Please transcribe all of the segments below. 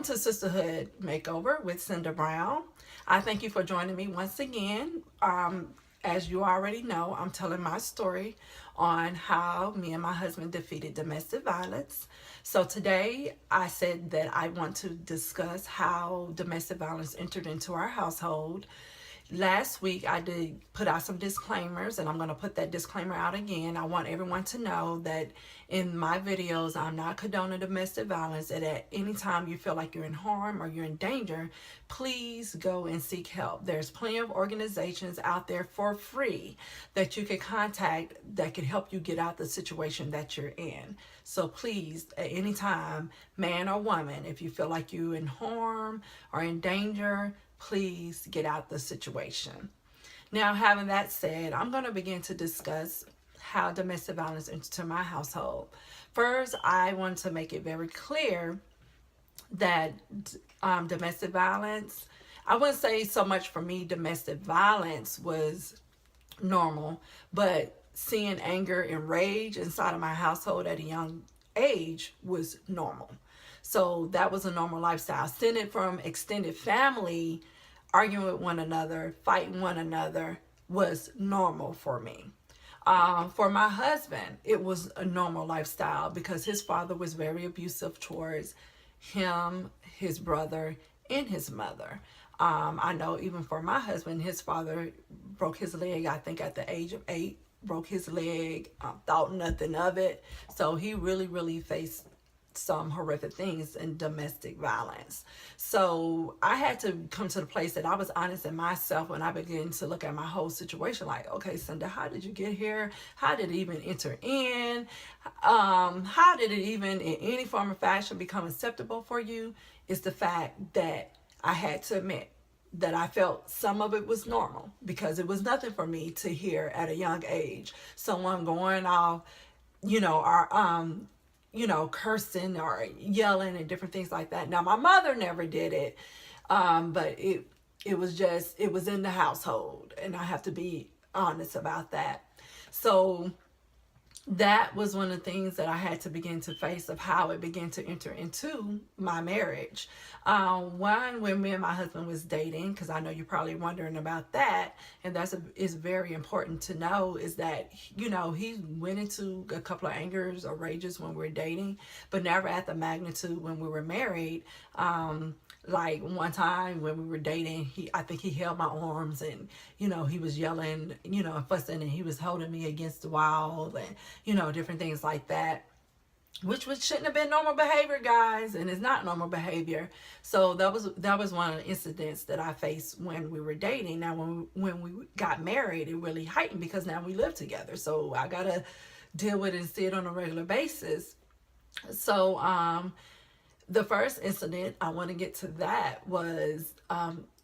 Welcome to Sisterhood Makeover with Cinda Brown. I thank you for joining me once again. As you already know, I'm telling my story on how me and my husband defeated domestic violence. So today I said that I want to discuss how domestic violence entered into our household. Last week I did put out some disclaimers, and I'm going to put that disclaimer out again. I want everyone to know that in my videos I'm not condoning domestic violence, and at any time you feel like you're in harm or you're in danger, please go and seek help. There's plenty of organizations out there for free that you can contact that can help you get out the situation that you're in. So please, at any time, man or woman, if you feel like you're in harm or in danger, please get out the situation. Now, having that said, I'm going to begin to discuss how domestic violence entered my household. First, I want to make it very clear that domestic violence, I wouldn't say so much for me, domestic violence was normal, but seeing anger and rage inside of my household at a young age was normal. So that was a normal lifestyle. Stemming from extended family, arguing with one another, fighting one another was normal for me. For my husband, it was a normal lifestyle because his father was very abusive towards him, his brother, and his mother. I know even for my husband, his father broke his leg, I think at the age of 8, broke his leg, thought nothing of it. So he really faced some horrific things in domestic violence. So I had to come to the place that I was honest in myself when I began to look at my whole situation. Like, okay, Cinda, how did you get here? How did it even enter in? How did it even in any form or fashion become acceptable for you? Is the fact that I had to admit that I felt some of it was normal, because it was nothing for me to hear at a young age someone going off, cursing or yelling and different things like that. Now, my mother never did it, but it was in the household, and I have to be honest about that. So that was one of the things that I had to begin to face, of how it began to enter into my marriage. When me and my husband was dating, because I know you're probably wondering about that, and is very important to know, is that, he went into a couple of angers or rages when we were dating, but never at the magnitude when we were married. Like one time when we were dating, I think he held my arms, and, he was yelling, and fussing, and he was holding me against the wall, and, different things like that, which shouldn't have been normal behavior, guys, and it's not normal behavior. So that was one of the incidents that I faced when we were dating. Now, when we got married, it really heightened because now we live together. So I got to deal with it and see it on a regular basis. So, the first incident, I want to get to that, was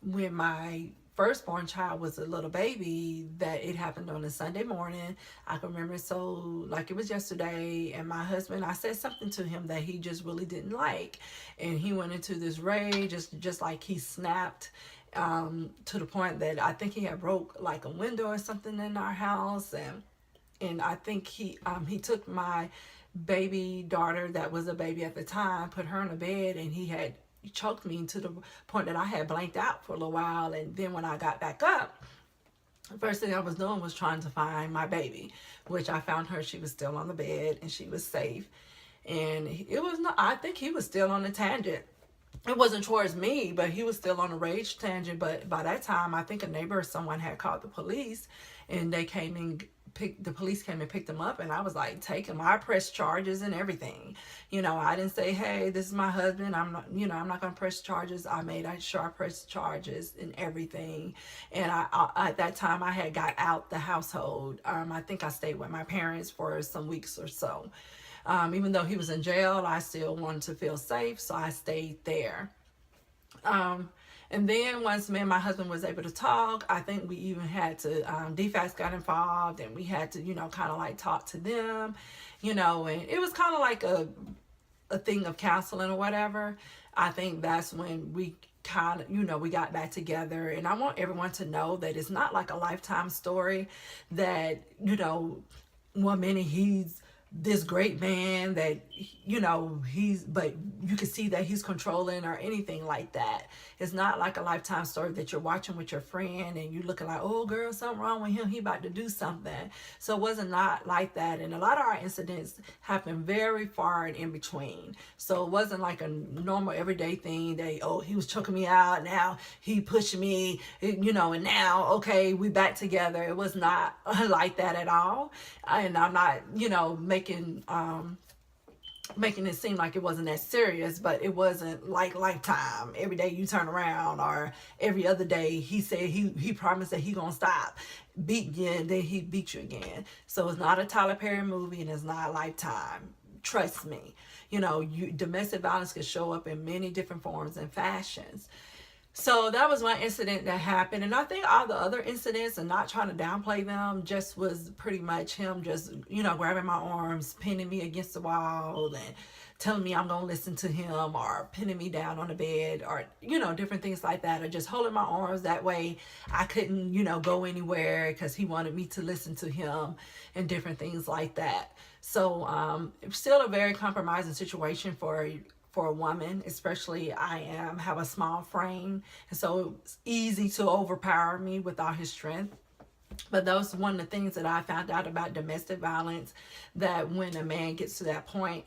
when my firstborn child was a little baby. That it happened on a Sunday morning. I can remember it so like it was yesterday. And my husband, I said something to him that he just really didn't like, and he went into this rage, just like he snapped, to the point that I think he had broke like a window or something in our house, and I think he took my baby daughter, that was a baby at the time, put her in a bed, and he had choked me to the point that I had blanked out for a little while. And then when I got back up, the first thing I was doing was trying to find my baby, which I found her. She was still on the bed and she was safe. And it was not, I think he was still on a tangent. It wasn't towards me, but he was still on a rage tangent. But by that time, I think a neighbor or someone had called the police, and they came and the police came and picked him up, and I was like, take him. I pressed charges and everything. I didn't say, hey, this is my husband, I'm not going to press charges. I made sure I pressed charges and everything. And I at that time, I had got out the household. I think I stayed with my parents for some weeks or so. Even though he was in jail, I still wanted to feel safe, so I stayed there. And then once me and my husband was able to talk, I think we even had to, DFAS got involved, and we had to, kind of like talk to them, and it was kind of like a thing of counseling or whatever. I think that's when we kind of, we got back together. And I want everyone to know that it's not like a lifetime story, that, one minute he's this great man that, you know, but you can see that he's controlling or anything like that. It's not like a Lifetime story that you're watching with your friend and you looking like, oh girl, something wrong with him, he about to do something. So it wasn't not like that. And a lot of our incidents happened very far and in between. So it wasn't like a normal everyday thing that, oh, he was choking me out, now he pushing me, you know, and now, okay, we back together. It was not like that at all. And I'm not, you know, making it seem like it wasn't that serious, but it wasn't like Lifetime. Every day you turn around, or every other day he said he promised that he gonna stop beat you, and then he beat you again. So it's not a Tyler Perry movie, and it's not Lifetime. Trust me. You know, domestic violence can show up in many different forms and fashions. So that was one incident that happened. And I think all the other incidents, and not trying to downplay them, just was pretty much him just, you know, grabbing my arms, pinning me against the wall, and telling me I'm going to listen to him, or pinning me down on the bed, or, you know, different things like that, or just holding my arms. That way I couldn't, you know, go anywhere because he wanted me to listen to him, and different things like that. So it was still a very compromising situation for a woman, especially have a small frame, and so it's easy to overpower me with all his strength. But that was one of the things that I found out about domestic violence, that when a man gets to that point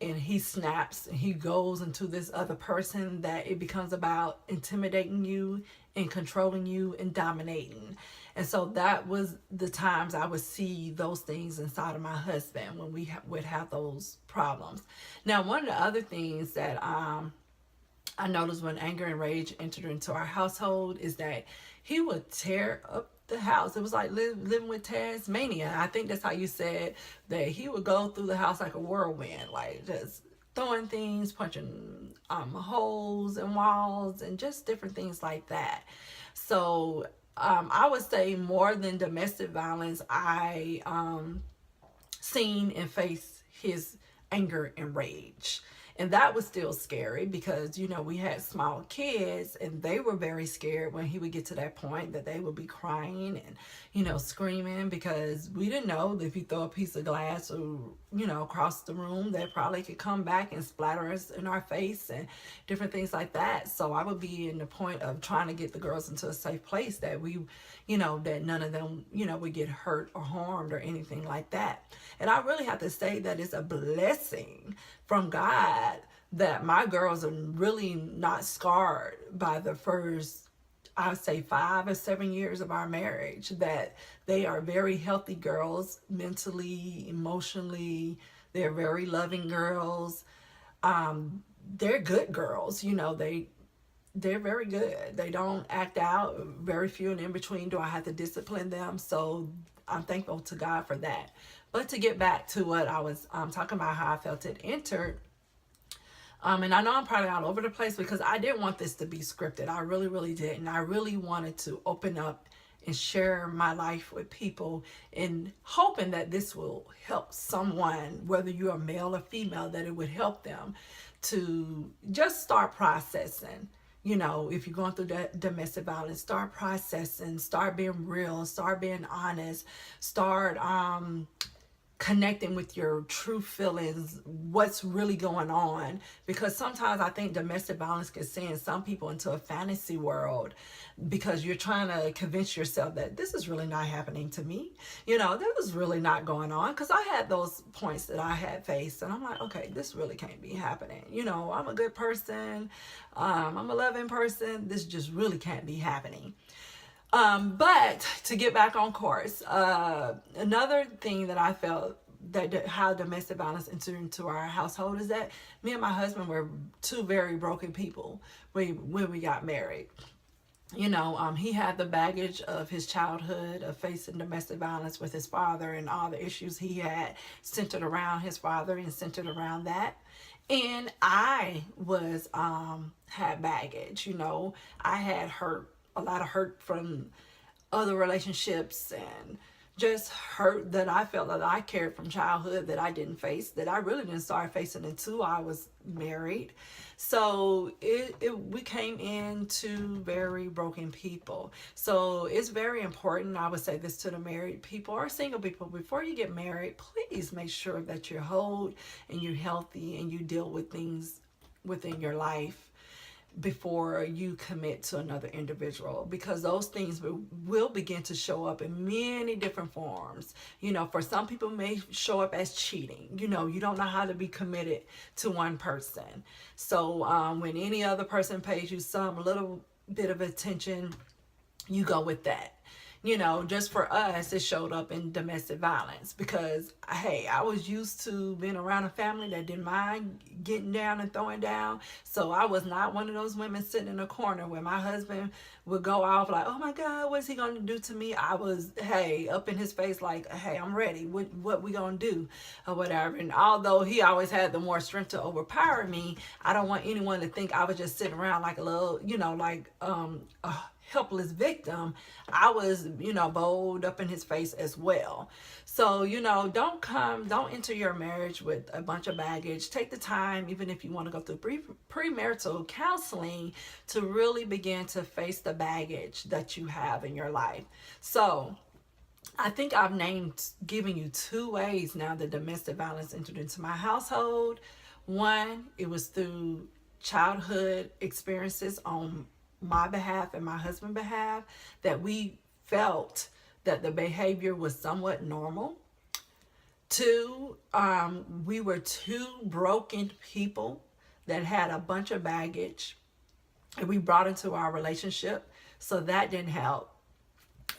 and he snaps and he goes into this other person, that it becomes about intimidating you and controlling you and dominating. And so that was the times I would see those things inside of my husband when we would have those problems. Now, one of the other things that I noticed when anger and rage entered into our household is that he would tear up the house. It was like living with Tasmania. I think that's how you said that. He would go through the house like a whirlwind, like just throwing things, punching holes in walls, and just different things like that. So I would say more than domestic violence, I seen and faced his anger and rage. And that was still scary because, you know, we had small kids, and they were very scared when he would get to that point that they would be crying and, you know, screaming, because we didn't know that if you throw a piece of glass or, you know, across the room, that probably could come back and splatter us in our face and different things like that. So I would be in the point of trying to get the girls into a safe place that we, you know, that none of them, you know, would get hurt or harmed or anything like that. And I really have to say that it's a blessing from God that my girls are really not scarred by the first, I would say, 5 or 7 years of our marriage, that they are very healthy girls, mentally, emotionally. They're very loving girls. They're good girls. You know, they're very good. They don't act out. Very few and in between do I have to discipline them. So I'm thankful to God for that. But to get back to what I was talking about, how I felt it entered. And I know I'm probably all over the place because I didn't want this to be scripted. I really, really didn't. I really wanted to open up and share my life with people, and hoping that this will help someone, whether you're a male or female, that it would help them to just start processing. You know, if you're going through that domestic violence, start processing, start being real, start being honest, start connecting with your true feelings, what's really going on. Because sometimes I think domestic violence can send some people into a fantasy world, because you're trying to convince yourself that this is really not happening to me. You know, this is really not going on. Because I had those points that I had faced, and I'm like, okay, this really can't be happening. You know, I'm a good person. I'm a loving person. This just really can't be happening. But to get back on course, another thing that I felt that how domestic violence entered into our household is that me and my husband were two very broken people when we got married. You know, he had the baggage of his childhood of facing domestic violence with his father, and all the issues he had centered around his father and centered around that. And I was had baggage. You know, I had a lot of hurt from other relationships and just hurt that I felt that I carried from childhood that I didn't face, that I really didn't start facing until I was married. So we came into very broken people. So it's very important. I would say this to the married people or single people: before you get married, please make sure that you're whole and you're healthy and you deal with things within your life before you commit to another individual, because those things will begin to show up in many different forms. For some people may show up as cheating. You don't know how to be committed to one person. So when any other person pays you some little bit of attention, you go with that. Just for us, it showed up in domestic violence because, hey, I was used to being around a family that didn't mind getting down and throwing down. So I was not one of those women sitting in a corner where my husband would go off like, oh my God, what's he going to do to me? I was, hey, up in his face like, hey, I'm ready. What we going to do or whatever. And although he always had the more strength to overpower me, I don't want anyone to think I was just sitting around like a little, helpless victim. I was, bold up in his face as well. So, don't enter your marriage with a bunch of baggage. Take the time, even if you want to go through premarital counseling, to really begin to face the baggage that you have in your life. So, I think I've giving you 2 ways now that domestic violence entered into my household. One, it was through childhood experiences on my behalf and my husband's behalf, that we felt that the behavior was somewhat normal. 2, we were 2 broken people that had a bunch of baggage and we brought into our relationship, so that didn't help.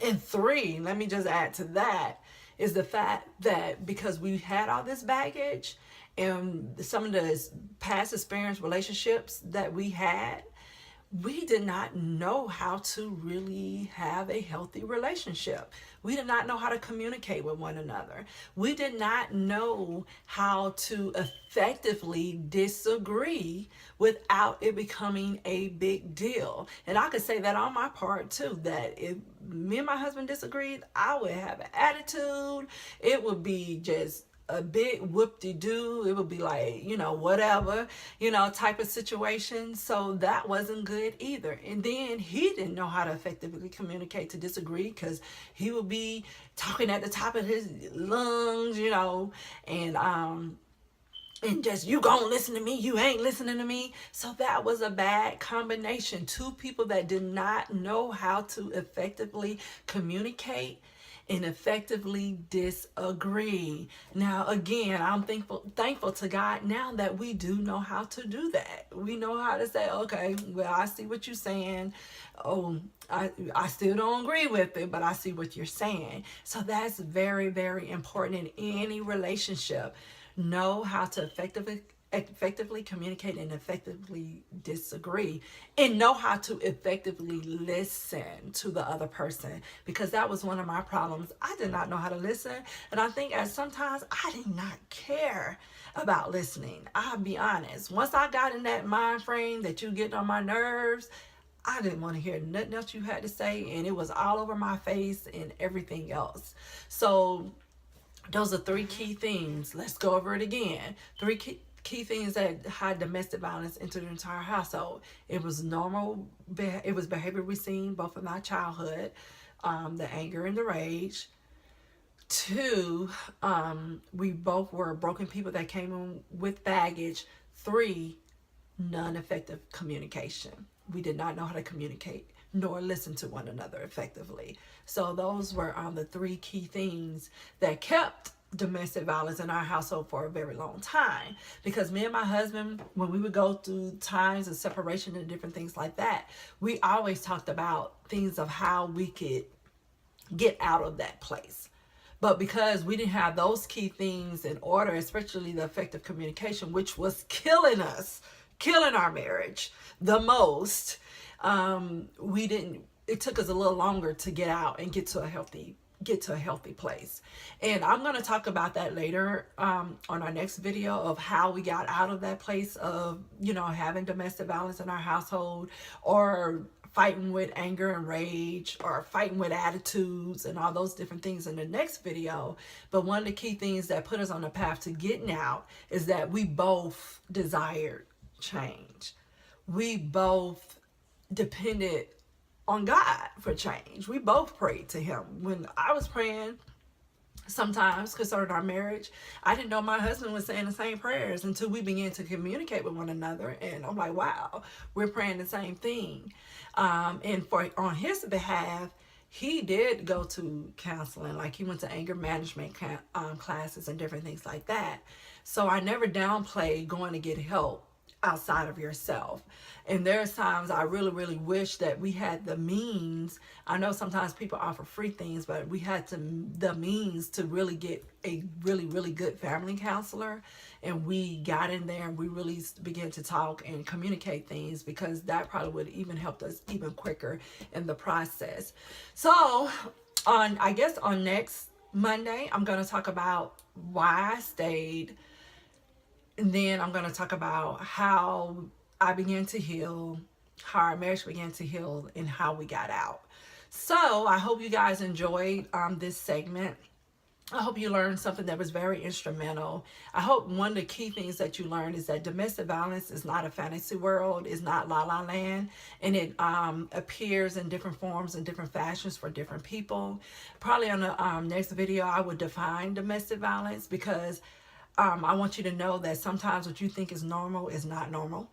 And 3, let me just add to that, is the fact that because we had all this baggage and some of the past experience relationships that we had, we did not know how to really have a healthy relationship. We did not know how to communicate with one another. We did not know how to effectively disagree without it becoming a big deal. And I could say that on my part too, that if me and my husband disagreed, I would have an attitude. It would be just a big whoop-de-doo. It would be like, whatever, type of situation. So that wasn't good either. And then he didn't know how to effectively communicate to disagree, because he would be talking at the top of his lungs, and just, you gonna listen to me, you ain't listening to me. So that was a bad combination. 2 people that did not know how to effectively communicate and effectively disagree. Now, again, I'm thankful to God now that we do know how to do that. We know how to say, okay, well, I see what you're saying. Oh, I still don't agree with it, but I see what you're saying. So that's very, very important in any relationship. Know how to effectively communicate and effectively disagree, and know how to effectively listen to the other person, because that was one of my problems. I did not know how to listen, and I think sometimes I did not care about listening. I'll be honest. Once I got in that mind frame that you get on my nerves, I didn't want to hear nothing else you had to say, and it was all over my face and everything else. So those are 3 key things. Let's go over it again. 3 key things that had domestic violence into the entire household. It was normal. It was behavior we seen both in our childhood, the anger and the rage. 2, we both were broken people that came in with baggage. 3, non-effective communication. We did not know how to communicate nor listen to one another effectively. So those were the 3 key things that kept domestic violence in our household for a very long time, because me and my husband, when we would go through times of separation and different things like that, we always talked about things of how we could get out of that place. But because we didn't have those key things in order, especially the effective communication, which was killing our marriage the most, it took us a little longer to get out and get to a healthy place. And I'm going to talk about that later on our next video, of how we got out of that place of having domestic violence in our household, or fighting with anger and rage or fighting with attitudes and all those different things in the next video. But one of the key things that put us on the path to getting out is that we both desired change. We both depended on God for change. We both prayed to him. When I was praying sometimes concerning our marriage, I didn't know my husband was saying the same prayers until we began to communicate with one another. And I'm like, wow, we're praying the same thing. And on his behalf, he did go to counseling. Like, he went to anger management classes and different things like that. So I never downplayed going to get help outside of yourself. And there's times I really, really wish that we had the means. I know sometimes people offer free things, but we had the means to really get a really, really good family counselor. And we got in there and we really began to talk and communicate things, because that probably would even helped us even quicker in the process. So I guess on next Monday, I'm going to talk about why I stayed. And then I'm going to talk about how I began to heal, how our marriage began to heal, and how we got out. So I hope you guys enjoyed this segment. I hope you learned something that was very instrumental. I hope one of the key things that you learned is that domestic violence is not a fantasy world. It's not La La Land. And it appears in different forms and different fashions for different people. Probably on the next video, I would define domestic violence, because I want you to know that sometimes what you think is normal is not normal.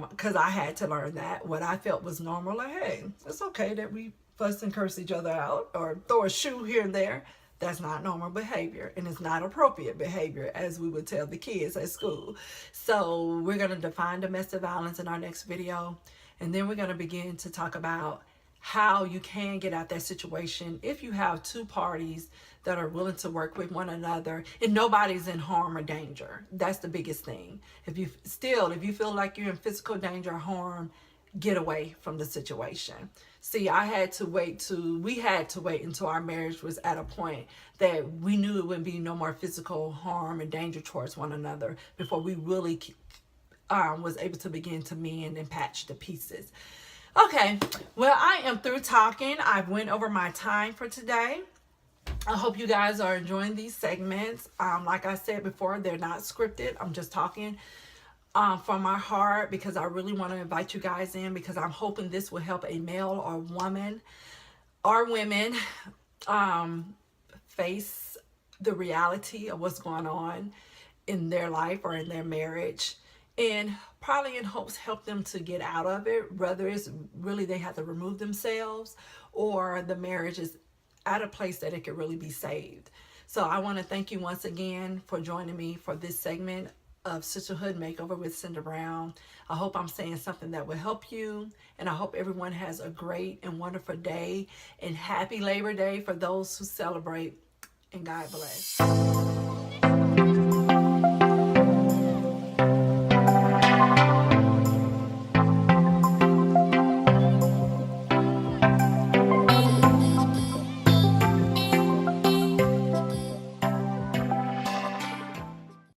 Because I had to learn that. What I felt was normal, like, hey, it's okay that we fuss and curse each other out or throw a shoe here and there. That's not normal behavior, and it's not appropriate behavior, as we would tell the kids at school. So we're going to define domestic violence in our next video. And then we're going to begin to talk about how you can get out that situation if you have two parties that are willing to work with one another and nobody's in harm or danger. That's the biggest thing. If you feel like you're in physical danger or harm, get away from the situation. See, we had to wait until our marriage was at a point that we knew it wouldn't be no more physical harm and danger towards one another before we really was able to begin to mend and patch the pieces. Okay, well, I am through talking. I've went over my time for today. I hope you guys are enjoying these segments. Like I said before, they're not scripted. I'm just talking from my heart, because I really want to invite you guys in, because I'm hoping this will help a male or woman or women face the reality of what's going on in their life or in their marriage, and probably in hopes help them to get out of it, whether it's really they have to remove themselves or the marriage is at a place that it could really be saved. So I want to thank you once again for joining me for this segment of Sisterhood Makeover with Cinda Brown. I hope I'm saying something that will help you, and I hope everyone has a great and wonderful day, and happy Labor Day for those who celebrate, and God bless.